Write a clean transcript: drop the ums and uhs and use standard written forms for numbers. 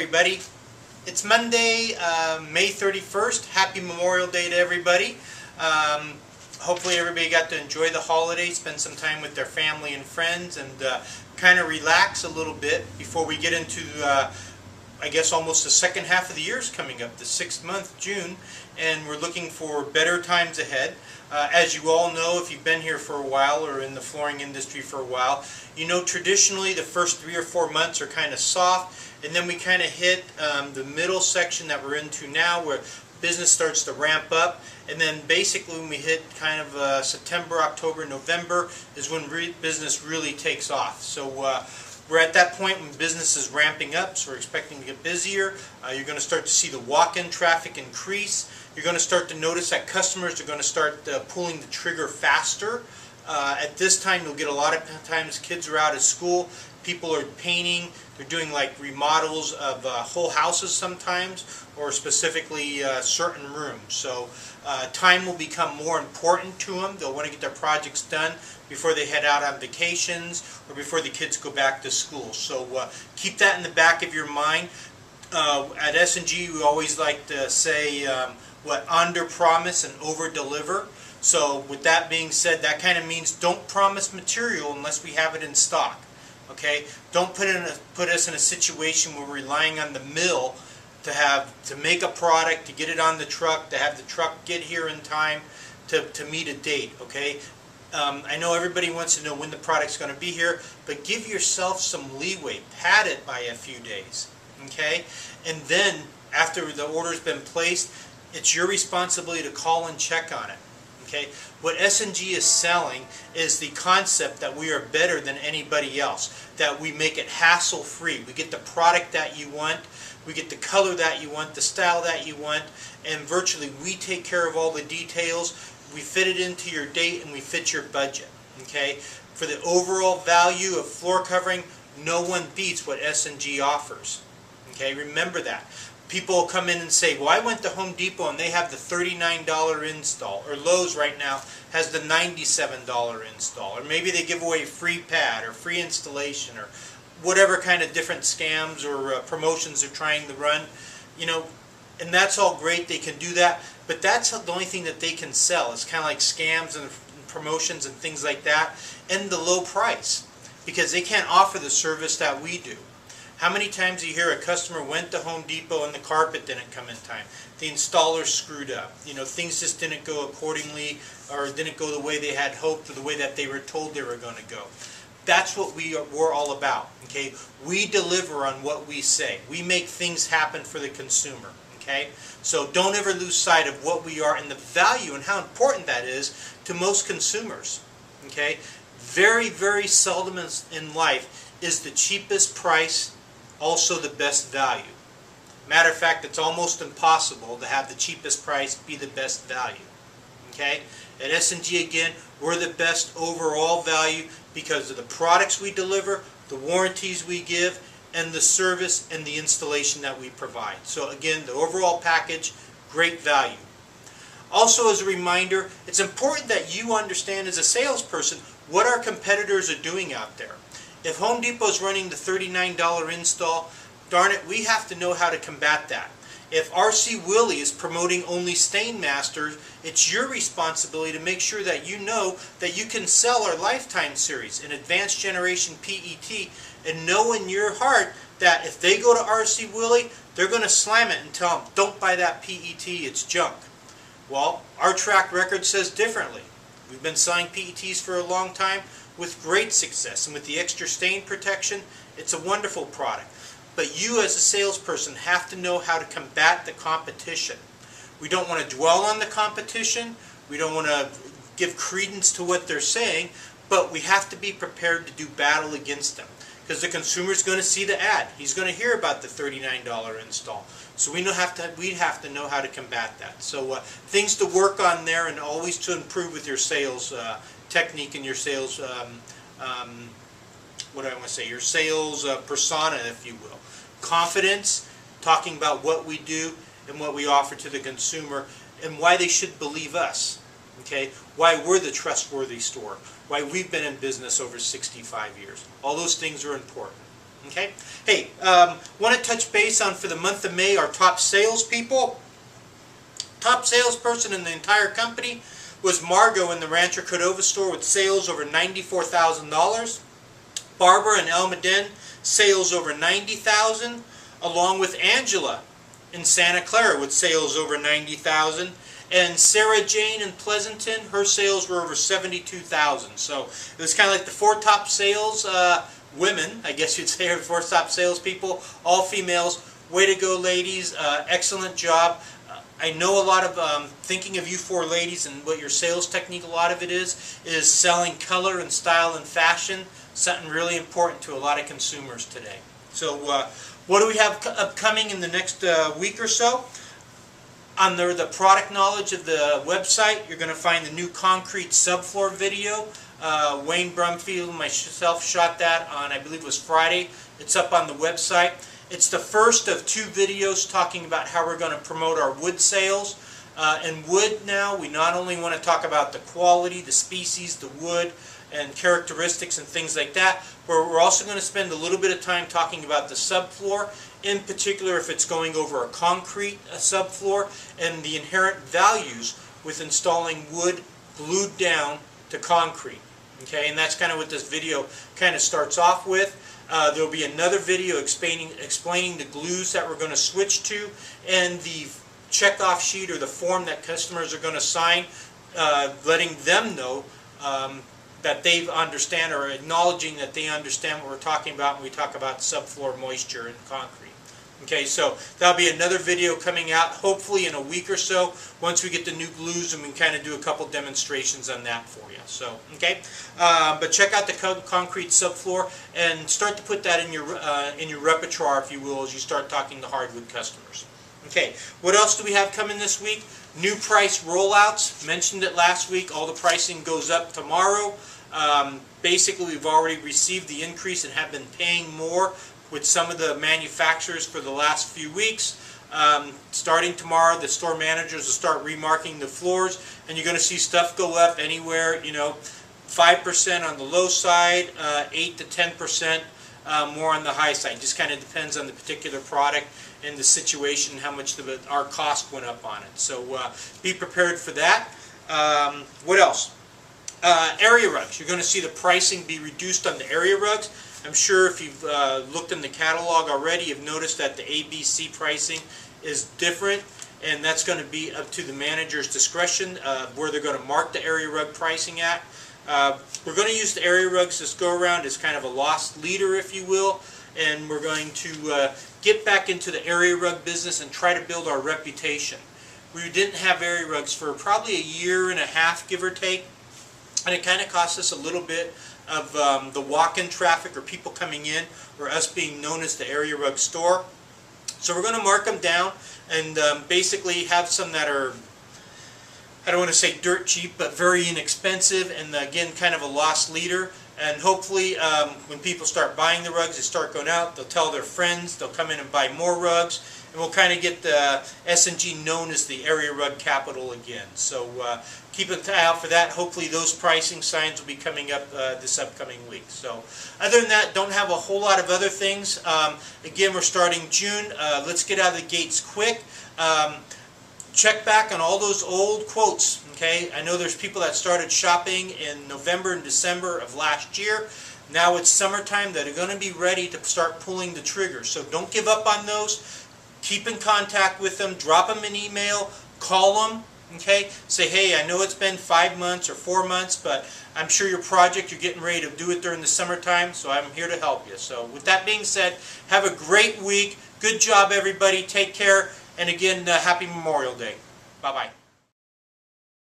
everybody. It's Monday, May 31st. Happy Memorial Day to everybody. Hopefully everybody got to enjoy the holiday, spend some time with their family and friends, and kind of relax a little bit before we get into, I guess, almost the second half of the year is coming up, the 6th month, June, and we're looking for better times ahead. As you all know, if you've been here for a while or in the flooring industry for a while, you know traditionally the first 3 or 4 months are kind of soft, and then we kind of hit the middle section that we're into now where business starts to ramp up, and then basically when we hit kind of September, October, November is when business really takes off. So we're at that point when business is ramping up, so we're expecting to get busier. You're going to start to see the walk-in traffic increase. You're going to start to notice that customers are going to start pulling the trigger faster. At this time, you'll get a lot of times kids are out of school, people are painting, they're doing like remodels of whole houses sometimes, or specifically certain rooms. So time will become more important to them. They'll want to get their projects done before they head out on vacations or before the kids go back to school. So keep that in the back of your mind. At S&G, we always like to say under promise and over deliver. So with that being said, that kind of means don't promise material unless we have it in stock. Okay? Don't put us in a situation where we're relying on the mill to make a product, to get it on the truck, to have the truck get here in time to meet a date. Okay? I know everybody wants to know when the product's going to be here, but give yourself some leeway. Pad it by a few days. Okay? And then after the order's been placed, it's your responsibility to call and check on it. Okay? What S&G is selling is the concept that we are better than anybody else, that we make it hassle-free. We get the product that you want, we get the color that you want, the style that you want, and virtually we take care of all the details. We fit it into your date and we fit your budget. Okay? For the overall value of floor covering, no one beats what S&G offers. Okay? Remember that. People come in and say, well, I went to Home Depot and they have the $39 install, or Lowe's right now has the $97 install, or maybe they give away free pad or free installation or whatever kind of different scams or promotions they're trying to run. You know, and that's all great, they can do that, but that's the only thing that they can sell. It's kind of like scams and promotions and things like that, and the low price, because they can't offer the service that we do. How many times do you hear a customer went to Home Depot and the carpet didn't come in time? The installer screwed up. You know, things just didn't go accordingly, or didn't go the way they had hoped or the way that they were told they were going to go. That's what we're all about. Okay? We deliver on what we say. We make things happen for the consumer. Okay? So don't ever lose sight of what we are and the value and how important that is to most consumers. Okay? Very, very seldom in life is the cheapest price also the best value. Matter of fact, it's almost impossible to have the cheapest price be the best value. Okay? At S&G, again, we're the best overall value because of the products we deliver, the warranties we give, and the service and the installation that we provide. So again, the overall package, great value. Also, as a reminder, it's important that you understand as a salesperson what our competitors are doing out there. If Home Depot is running the $39 install, darn it, we have to know how to combat that. If RC Willey is promoting only Stainmasters, it's your responsibility to make sure that you know that you can sell our Lifetime Series, an advanced generation PET, and know in your heart that if they go to RC Willey, they're going to slam it and tell them, don't buy that PET, it's junk. Well, our track record says differently. We've been selling PETs for a long time with great success, and with the extra stain protection, it's a wonderful product. But you as a salesperson have to know how to combat the competition. We don't want to dwell on the competition, we don't want to give credence to what they're saying, but we have to be prepared to do battle against them. Because the consumer's going to see the ad. He's going to hear about the $39 install. So we have to know how to combat that. So things to work on there, and always to improve with your sales technique and your sales, what do I want to say, your sales persona, if you will. Confidence, talking about what we do and what we offer to the consumer, and why they should believe us. Okay, why we're the trustworthy store, why we've been in business over 65 years. All those things are important. Okay. Hey, want to touch base on, for the month of May, our top salespeople. Top salesperson in the entire company was Margot in the Rancho Cordova store with sales over $94,000. Barbara in Almaden, sales over $90,000, along with Angela in Santa Clara with sales over $90,000. And Sarah Jane in Pleasanton, her sales were over $72,000. So it was kind of like the four top sales women, I guess you'd say, or four top salespeople, all females. Way to go, ladies. Excellent job. I know a lot of, thinking of you four ladies and what your sales technique, a lot of it is selling color and style and fashion, something really important to a lot of consumers today. So what do we have upcoming in the next week or so? Under the product knowledge of the website, you're going to find the new concrete subfloor video. Wayne Brumfield and myself shot that on, I believe it was Friday. It's up on the website. It's the first of two videos talking about how we're going to promote our wood sales. And wood now, we not only want to talk about the quality, the species, the wood, and characteristics and things like that, but we're also going to spend a little bit of time talking about the subfloor, in particular if it's going over a concrete subfloor, and the inherent values with installing wood glued down to concrete. Okay, and that's kind of what this video kind of starts off with. There will be another video explaining the glues that we're going to switch to, and the checkoff sheet or the form that customers are going to sign, letting them know that they understand, or acknowledging that they understand what we're talking about when we talk about subfloor moisture in concrete. Okay, so that'll be another video coming out hopefully in a week or so once we get the new glues, and we can kind of do a couple demonstrations on that for you. So, okay, but check out the concrete subfloor and start to put that in your repertoire, if you will, as you start talking to hardwood customers. Okay, what else do we have coming this week? New price rollouts. Mentioned it last week. All the pricing goes up tomorrow. Basically, we've already received the increase and have been paying more with some of the manufacturers for the last few weeks. Starting tomorrow, the store managers will start remarking the floors, and you're going to see stuff go up anywhere, 5% on the low side, 8 to 10% more on the high side. Just kind of depends on the particular product and the situation, how much our cost went up on it. So be prepared for that. What else? Area rugs. You're going to see the pricing be reduced on the area rugs. I'm sure if you've looked in the catalog already, you've noticed that the ABC pricing is different, and that's going to be up to the manager's discretion where they're going to mark the area rug pricing at. We're going to use the area rugs this go around as kind of a lost leader, if you will, and we're going to get back into the area rug business and try to build our reputation. We didn't have area rugs for probably a year and a half, give or take, and it kind of cost us a little bit of the walk-in traffic, or people coming in, or us being known as the area rug store. So we're going to mark them down and basically have some that are, I don't want to say dirt cheap, but very inexpensive, and again kind of a lost leader. And hopefully when people start buying the rugs, they start going out, they'll tell their friends, they'll come in and buy more rugs, and we'll kind of get the S&G known as the area rug capital again. So keep an eye out for that. Hopefully those pricing signs will be coming up this upcoming week. So other than that, don't have a whole lot of other things. Again, we're starting June. Let's get out of the gates quick. Check back on all those old quotes. Okay, I know there's people that started shopping in November and December of last year. Now it's summertime that are going to be ready to start pulling the trigger. So don't give up on those. Keep in contact with them. Drop them an email. Call them. Okay, say, hey, I know it's been 5 months or 4 months, but I'm sure your project, you're getting ready to do it during the summertime, so I'm here to help you. So with that being said, have a great week. Good job, everybody. Take care. And again, happy Memorial Day. Bye-bye.